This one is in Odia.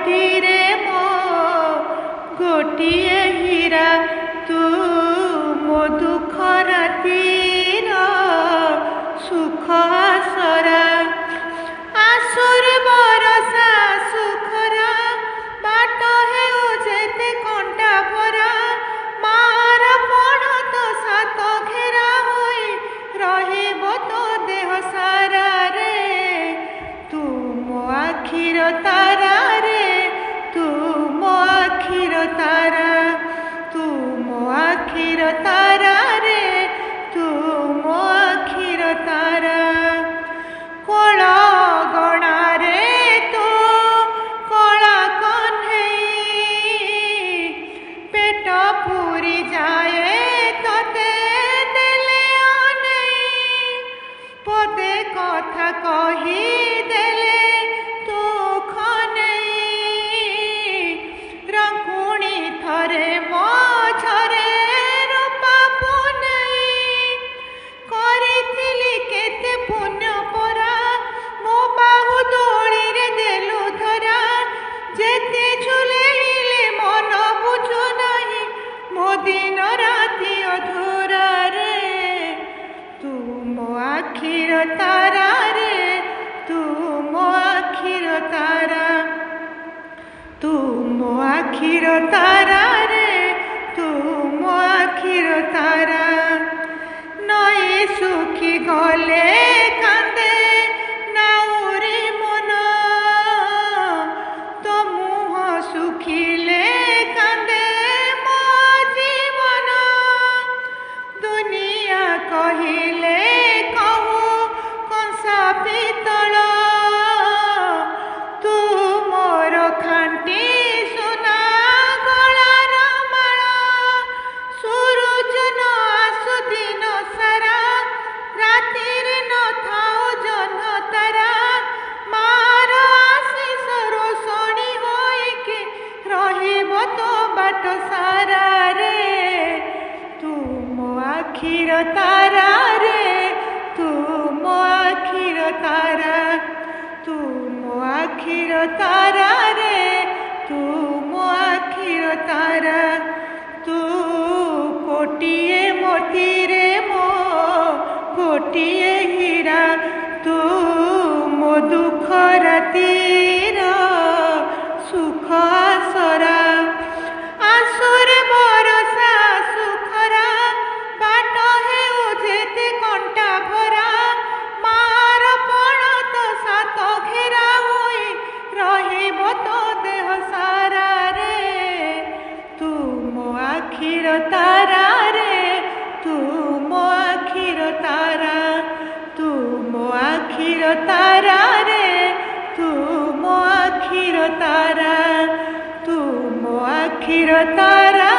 ମତିରେ ମୋ ଗୋଟିଏ ହୀରା ତୁ ମୋ ଦୁଃଖ ରାତିର ସୁଖ ଆସରା ଆସୁରେ ବରଷା ସୁଖରା ବାଟ ହେଉ ଯେତେ କଣ୍ଟା ଭରା ମାର ପଣତ ସାତ ଘେରା ହୋଇ ରହିବ ତୋ ଦେହ ସାରାରେ ତୁ ମୋ ଆଖିର ତାରାରେ ତୁ ମୋ ଆଖିର ତାରା ତୁ ମୋ ଆଖିର ତାରାରେ ତୁ ମୋ ଆଖିର ତାରା କୋଳ ଗଣାରେ ତୁ କଳା କହ୍ନେଇ ପେଟ ପୁରି ଯାଏ ତତେ ଦେଲେ ଅନେଇ ପଦେ କଥା କହିଦେଲେ ତୁ ଖନେଇ ରଙ୍କୁଣି ଥରେ ମଝରେ ରୂପା ପୁନେଇ କରିଥିଲି କେତେ ପୁଣ୍ୟ ପରା ମୋ ବାହୁ ଦୋଳିରେ ଦେଲୁ ଧରା ଯେତେ ଝୁଲେଇଲେ ମନ ବୁଝୁ ନାହିଁ ମୋ ଦିନ ରାତି ଅଧୁରାରେ ତୁ ମୋ ଆଖିର ତାରାରେ ତୁ ମୋ ଆଖିର ତାରା ତୁ ମୋ ଆଖିର ତାରାରେ ତୁ ମୋ ଆଖିର ତାରା ନଈ ଶୁଖି ଗଲେ କାନ୍ଦେ ନାଉରି ମନ ତୋ ମୁହଁ ଶୁଖିଲେ କାନ୍ଦେ ମୋ ଜୀବନ ଦୁନିଆ କହିଲେ କହୁ କଂସା ପିତଳ ତୁ ମୋର ଖାଣ୍ଟି ସୁନା ଗଳାର ମାଳ ସୁରୁଜ ନ ଆସୁ ଦିନ ସାରା ରାତିରେ ନଥାଉ ଜହ୍ନ ତାରା ମାର ଆଶିଷ ରୋଷଣୀ ହୋଇକି ରହିବ ତୋ ବାଟ ସାରାରେ ତୁ ମୋ ଆଖିର ତାରାରେ ତୁ ମୋ ଆଖିର ତାରା ତୁ ମୋ ଆଖିର ତାରାରେ ତୁ ମୋ ଆଖିର ତାରା ତୁ କୋଟିଏ ମୋତିରେ ମୋ ଗୋଟିଏ ହୀରା ତୁ ମୋ ଦୁଃଖ ରାତିର ସୁଖ ଆସରା ଆସୁରେ ବରଷା ସୁଖରା ବାଟ ହେଉ ଯେତେ କଣ୍ଟା ଭରା ମାର ପଣତ ସାତ ଘେରା ହୋଇ ରହିବ ତୋ ଦେହ ସାରାରେ ତୁ ମୋ ଆଖିର ତାରାରେ ତୁ ମୋ ଆଖିର ତାରା ତୁ ମୋ ଆଖିର ତାରାରେ ତୁ ମୋ ଆଖିର ତାରା ତୁ ମୋ ଆଖିର ତାରା